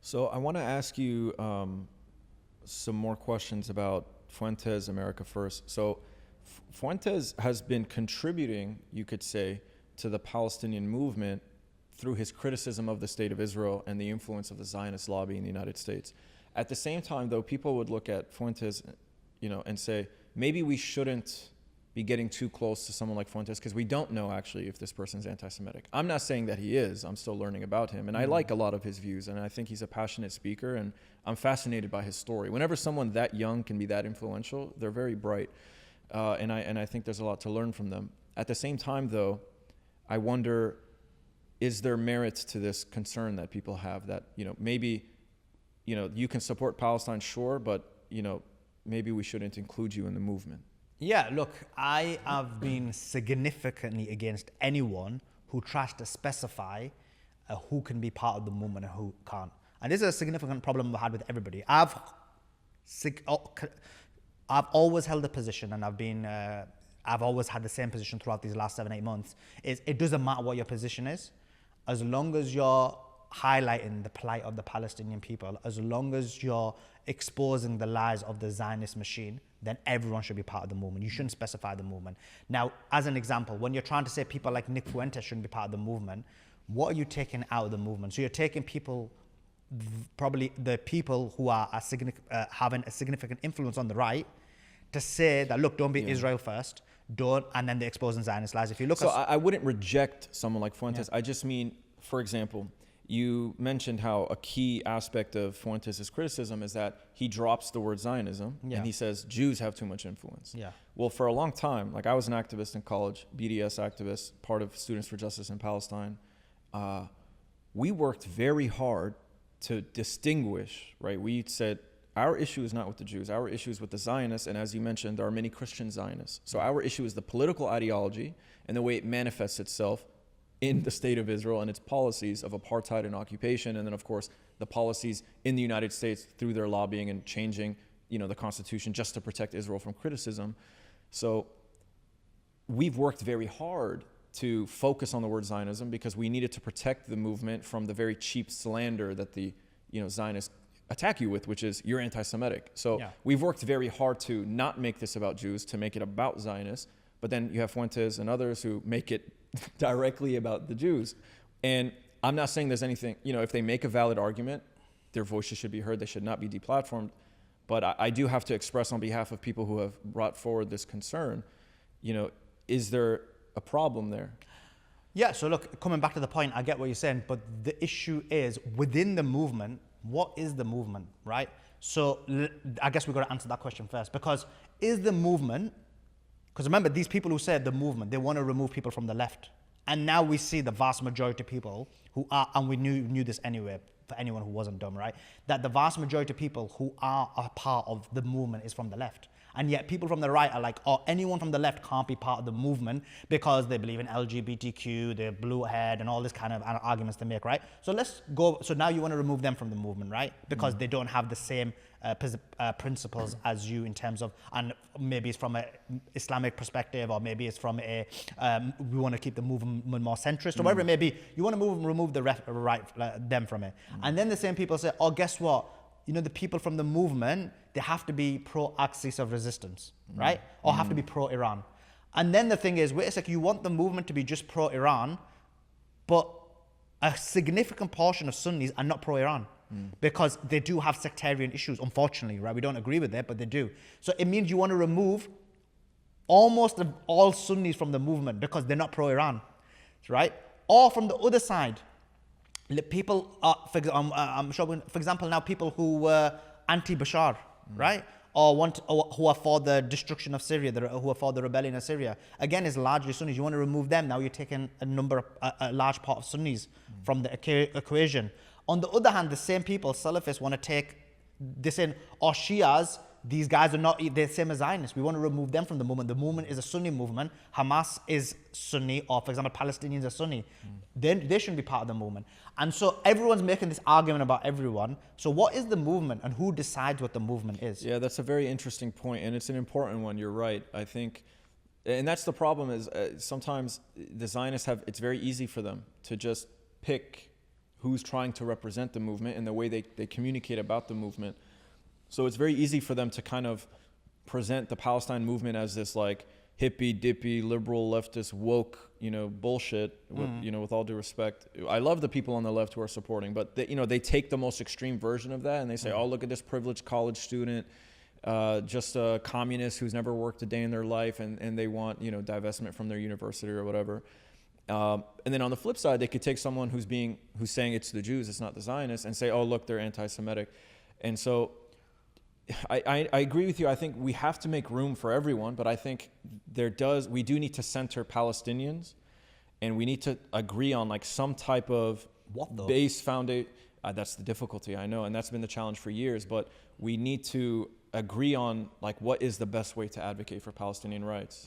So I want to ask you some more questions about Fuentes, America First. So Fuentes has been contributing, you could say, to the Palestinian movement through his criticism of the state of Israel and the influence of the Zionist lobby in the United States. At the same time, though, people would look at Fuentes, and say, maybe we shouldn't be getting too close to someone like Fuentes because we don't know actually if this person's anti-Semitic. I'm not saying that he is. I'm still learning about him. And I like a lot of his views, and I think he's a passionate speaker, and I'm fascinated by his story. Whenever someone that young can be that influential, they're very bright. And I think there's a lot to learn from them. At the same time, though, I wonder, is there merit to this concern that people have that, maybe, you can support Palestine, sure, but, maybe we shouldn't include you in the movement? Yeah, look, I have been significantly against anyone who tries to specify who can be part of the movement and who can't. And this is a significant problem I've had with everybody. I've always held a position, and I've always had the same position throughout these last 7-8 months, is it doesn't matter what your position is, as long as you're highlighting the plight of the Palestinian people, as long as you're exposing the lies of the Zionist machine, then everyone should be part of the movement. You shouldn't specify the movement. Now, as an example, when you're trying to say people like Nick Fuentes shouldn't be part of the movement, what are you taking out of the movement? So you're taking people, probably the people who are having a significant influence on the right, to say that, look, don't be Israel first, and then they're exposing Zionist lies. If you look I wouldn't reject someone like Fuentes. I just mean, for example, you mentioned how a key aspect of Fuentes' criticism is that he drops the word Zionism and he says Jews have too much influence. Yeah. Well, for a long time, like I was an activist in college, BDS activist, part of Students for Justice in Palestine. We worked very hard to distinguish, right? We said our issue is not with the Jews. Our issue is with the Zionists. And as you mentioned, there are many Christian Zionists. So our issue is the political ideology and the way it manifests itself in the state of Israel and its policies of apartheid and occupation, and then of course the policies in the United States through their lobbying and changing, the Constitution just to protect Israel from criticism. So we've worked very hard to focus on the word Zionism because we needed to protect the movement from the very cheap slander that the Zionists attack you with, which is you're anti-Semitic. So we've worked very hard to not make this about Jews, to make it about Zionists. But then you have Fuentes and others who make it directly about the Jews. And I'm not saying there's anything, if they make a valid argument, their voices should be heard. They should not be deplatformed. But I do have to express on behalf of people who have brought forward this concern, is there a problem there? Yeah, so look, coming back to the point, I get what you're saying, but the issue is within the movement, what is the movement, right? So I guess we've got to answer that question first, because is the movement, because remember, these people who said the movement, they want to remove people from the left. And now we see the vast majority of people who are, and we knew this anyway, for anyone who wasn't dumb, right? That the vast majority of people who are a part of the movement is from the left. And yet people from the right are like, oh, anyone from the left can't be part of the movement because they believe in LGBTQ, they're blue-haired, and all this kind of arguments they make, right? So let's go, so now you want to remove them from the movement, right? Because they don't have the same principles as you in terms of, and maybe it's from an Islamic perspective, or maybe it's from a, we want to keep the movement more centrist, or whatever it may be. You want to remove the them from it. And then the same people say, oh, guess what? The people from the movement, they have to be pro-axis of resistance, right? Or have to be pro-Iran. And then the thing is, wait a second, you want the movement to be just pro-Iran, but a significant portion of Sunnis are not pro-Iran because they do have sectarian issues, unfortunately, right? We don't agree with it, but they do. So it means you want to remove almost all Sunnis from the movement because they're not pro-Iran, right? Or from the other side, people are, I'm showing, for example, now people who were anti-Bashar, right? Or who are for the destruction of Syria, who are for the rebellion of Syria. Again, is largely Sunnis. You want to remove them. Now you're taking a large part of Sunnis from the equation. On the other hand, the same people, Salafists, want to take this in, or Shias, these guys are not the same as Zionists. We want to remove them from the movement. The movement is a Sunni movement. Hamas is Sunni, or for example, Palestinians are Sunni. They shouldn't be part of the movement. And so everyone's making this argument about everyone. So what is the movement, and who decides what the movement is? Yeah, that's a very interesting point, and it's an important one. You're right. I think, and that's the problem is sometimes the Zionists it's very easy for them to just pick who's trying to represent the movement and the way they communicate about the movement. So it's very easy for them to kind of present the Palestine movement as this like hippie dippy liberal leftist woke bullshit with, with all due respect. I love the people on the left who are supporting, but they take the most extreme version of that and they say, oh, look at this privileged college student, just a communist who's never worked a day in their life, and they want divestment from their university or whatever. And then on the flip side, they could take someone who's saying it's the Jews, it's not the Zionists, and say, oh, look, they're anti-Semitic. And so I agree with you. I think we have to make room for everyone, but I think we do need to center Palestinians, and we need to agree on like some type of base foundation. That's the difficulty, I know, and that's been the challenge for years, but we need to agree on like what is the best way to advocate for Palestinian rights.